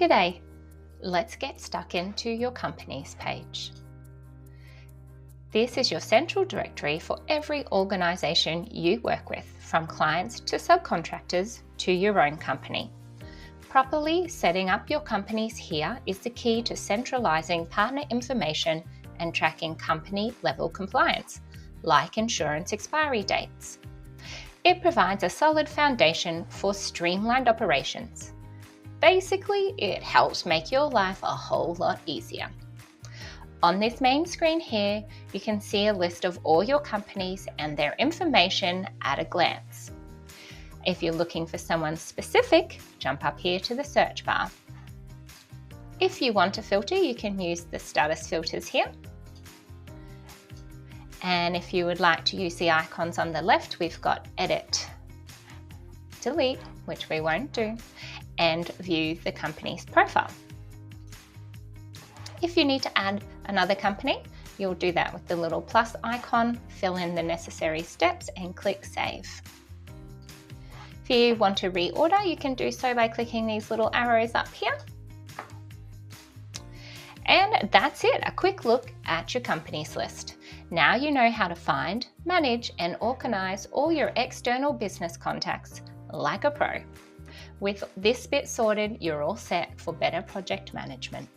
G'day! Let's get stuck into your company's page. This is your central directory for every organisation you work with, from clients to subcontractors to your own company. Properly setting up your companies here is the key to centralising partner information and tracking company-level compliance, like insurance expiry dates. It provides a solid foundation for streamlined operations. Basically, it helps make your life a whole lot easier. On this main screen here, you can see a list of all your companies and their information at a glance. If you're looking for someone specific, jump up here to the search bar. If you want to filter, you can use the status filters here. And if you would like to use the icons on the left, we've got Edit, Delete, which we won't do, and View the company's profile. If you need to add another company, you'll do that with the little plus icon, fill in the necessary steps and click Save. If you want to reorder, you can do so by clicking these little arrows up here. And that's it, a quick look at your companies list. Now you know how to find, manage and organise all your external business contacts like a pro. With this bit sorted, you're all set for better project management.